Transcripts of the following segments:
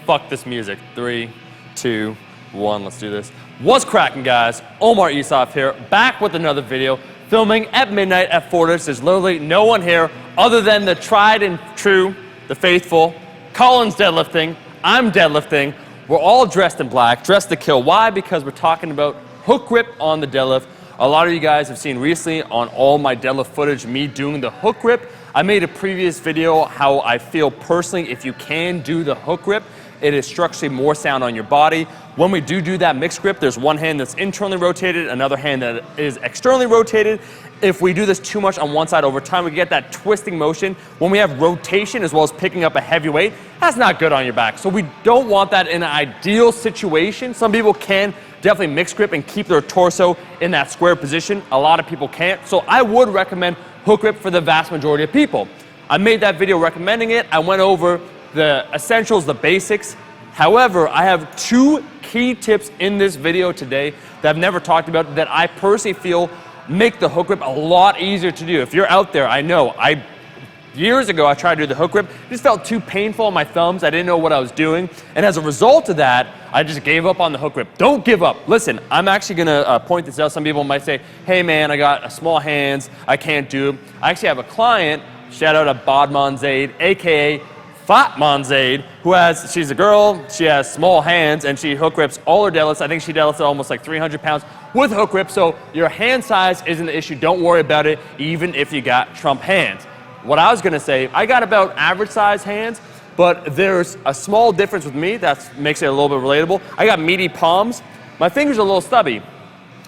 fuck this music. 3, 2, 1, let's do this. What's cracking, guys? Omar Isuf here, back with another video, filming at midnight at Fortis. There's literally no one here other than the tried and true, the faithful. Colin's deadlifting, I'm deadlifting. We're all dressed in black, dressed to kill. Why? Because we're talking about hook grip on the deadlift. A lot of you guys have seen recently on all my deadlift footage me doing the hook grip. I made a previous video how I feel personally if you can do the hook grip, it is structurally more sound on your body. When we do that mixed grip, there's one hand that's internally rotated, another hand that is externally rotated. If we do this too much on one side over time, we get that twisting motion. When we have rotation as well as picking up a heavy weight, that's not good on your back. So we don't want that in an ideal situation. Some people can definitely mix grip and keep their torso in that square position. A lot of people can't. So I would recommend hook grip for the vast majority of people. I made that video recommending it. I went over the essentials, the basics. However, I have two key tips in this video today that I've never talked about that I personally feel make the hook grip a lot easier to do. If you're out there, I know, years ago I tried to do the hook grip. It just felt too painful on my thumbs. I didn't know what I was doing. And as a result of that, I just gave up on the hook grip. Don't give up. Listen, I'm actually gonna point this out. Some people might say, hey man, I got small hands, I can't do it. I actually have a client, shout out to Badman Zaid, AKA Fatman Zaid, she's a girl, she has small hands, and she hook grips all her deadlifts. I think she deadlifts almost like 300 pounds with hook grip, so your hand size isn't the issue. Don't worry about it, even if you got Trump hands. What I was gonna say, I got about average size hands, but there's a small difference with me that makes it a little bit relatable. I got meaty palms. My fingers are a little stubby.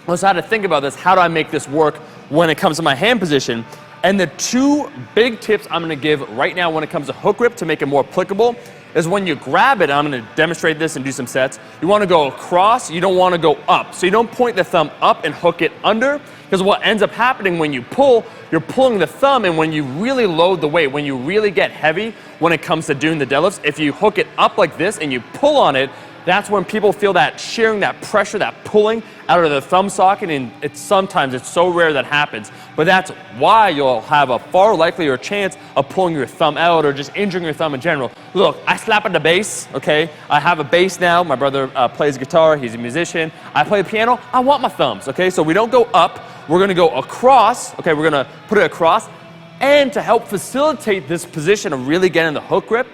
I was had to think about this. How do I make this work when it comes to my hand position? And the two big tips I'm gonna give right now when it comes to hook grip to make it more applicable is when you grab it, I'm gonna demonstrate this and do some sets, you wanna go across, you don't wanna go up. So you don't point the thumb up and hook it under, because what ends up happening when you pull, you're pulling the thumb, and when you really load the weight, when you really get heavy when it comes to doing the deadlifts, if you hook it up like this and you pull on it, that's when people feel that shearing, that pressure, that pulling out of the thumb socket, and sometimes it's so rare that happens. But that's why you'll have a far likelier chance of pulling your thumb out or just injuring your thumb in general. Look, I slap at the bass, okay? I have a bass now. My brother plays guitar, he's a musician. I play the piano, I want my thumbs, okay? So we don't go up, we're gonna go across, okay? We're gonna put it across. And to help facilitate this position of really getting the hook grip,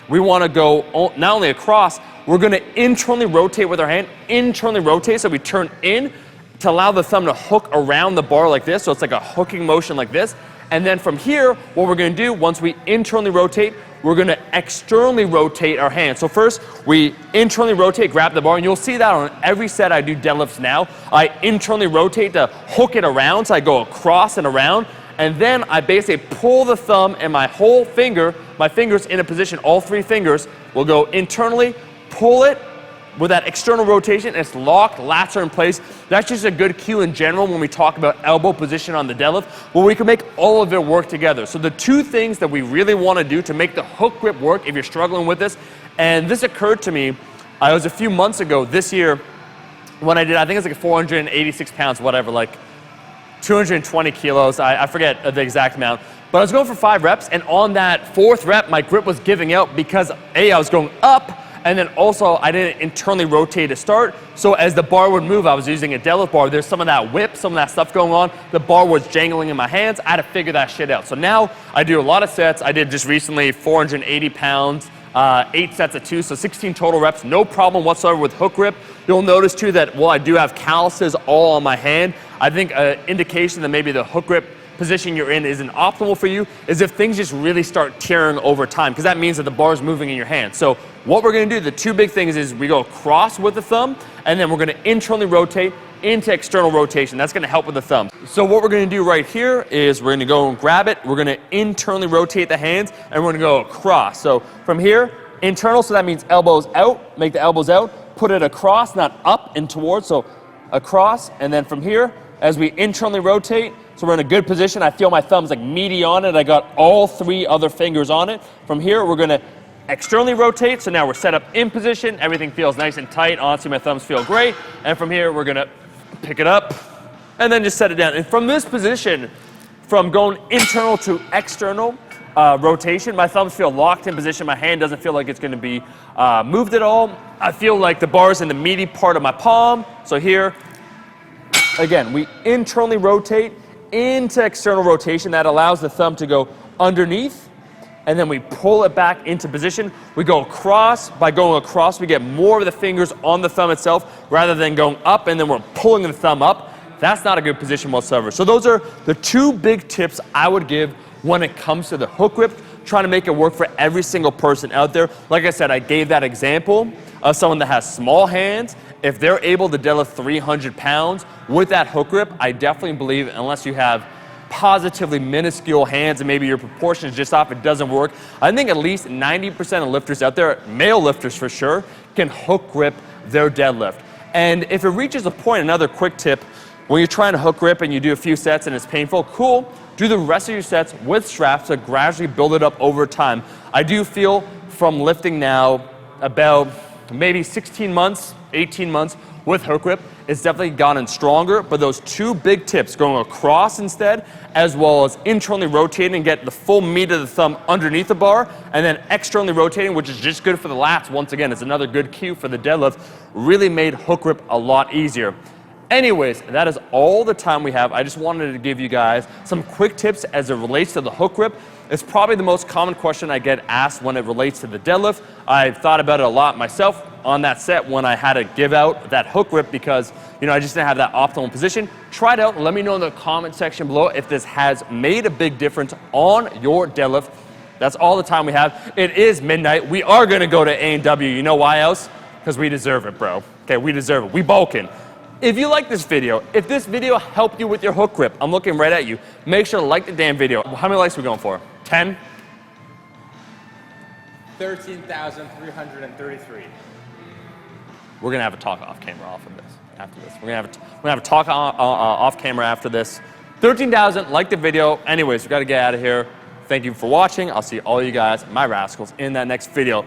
we wanna go not only across, we're gonna internally rotate with our hand, internally rotate, so we turn in to allow the thumb to hook around the bar like this, so it's like a hooking motion like this. And then from here, what we're gonna do, once we internally rotate, we're gonna externally rotate our hand. So first, we internally rotate, grab the bar, and you'll see that on every set I do deadlifts now. I internally rotate to hook it around, so I go across and around, and then I basically pull the thumb and my whole finger, my fingers in a position, all three fingers, will go internally, pull it with that external rotation, and it's locked, lats are in place. That's just a good cue in general when we talk about elbow position on the deadlift, where we can make all of it work together. So the two things that we really want to do to make the hook grip work if you're struggling with this, and this occurred to me, it was a few months ago this year when I did, I think it's like 486 pounds, whatever, like 220 kilos, I forget the exact amount. But I was going for 5 reps, and on that 4th rep, my grip was giving out because A, I was going up, and then also I didn't internally rotate to start. So as the bar would move, I was using a deadlift bar. There's some of that whip, some of that stuff going on. The bar was jangling in my hands. I had to figure that shit out. So now I do a lot of sets. I did just recently 480 pounds, 8 sets of 2, so 16 total reps. No problem whatsoever with hook grip. You'll notice too that while I do have calluses all on my hand, I think an indication that maybe the hook grip position you're in isn't optimal for you is if things just really start tearing over time, because that means that the bar is moving in your hand. So what we're going to do, the two big things is we go across with the thumb, and then we're going to internally rotate into external rotation. That's going to help with the thumb. So what we're going to do right here is we're going to go and grab it, we're going to internally rotate the hands, and we're going to go across. So from here, internal, so that means elbows out, make the elbows out, put it across, not up and towards, so across, and then from here, as we internally rotate, so we're in a good position. I feel my thumbs like meaty on it. I got all 3 other fingers on it. From here, we're gonna externally rotate. So now we're set up in position. Everything feels nice and tight. Honestly, my thumbs feel great. And from here, we're gonna pick it up and then just set it down. And from this position, from going internal to external rotation, my thumbs feel locked in position. My hand doesn't feel like it's gonna be moved at all. I feel like the bar is in the meaty part of my palm. So here, again, we internally rotate into external rotation. That allows the thumb to go underneath, and then we pull it back into position. We go across. By going across, we get more of the fingers on the thumb itself rather than going up, and then we're pulling the thumb up. That's not a good position whatsoever. So those are the two big tips I would give when it comes to the hook grip, trying to make it work for every single person out there. Like I said, I gave that example of someone that has small hands. If they're able to deadlift 300 pounds with that hook grip, I definitely believe, unless you have positively minuscule hands and maybe your proportion is just off, it doesn't work. I think at least 90% of lifters out there, male lifters for sure, can hook grip their deadlift. And if it reaches a point, another quick tip, when you're trying to hook grip and you do a few sets and it's painful, cool, do the rest of your sets with straps to gradually build it up over time. I do feel from lifting now about maybe 16 months, 18 months with hook grip, it's definitely gotten stronger, but those two big tips, going across instead, as well as internally rotating and get the full meat of the thumb underneath the bar, and then externally rotating, which is just good for the lats. Once again, it's another good cue for the deadlift, really made hook grip a lot easier. Anyways, that is all the time we have. I just wanted to give you guys some quick tips as it relates to the hook grip. It's probably the most common question I get asked when it relates to the deadlift. I've thought about it a lot myself on that set when I had to give out that hook grip because, I just didn't have that optimal position. Try it out. Let me know in the comment section below if this has made a big difference on your deadlift. That's all the time we have. It is midnight. We are going to go to A&W. You know why else? Because we deserve it, bro. Okay, we deserve it. We bulking. If you like this video, if this video helped you with your hook grip, I'm looking right at you, make sure to like the damn video. How many likes are we going for? 10? 13,333. We're going to have a talk off camera after this. We're going to have a talk off camera after this. 13,000, like the video. Anyways, we got to get out of here. Thank you for watching. I'll see all you guys, my rascals, in that next video.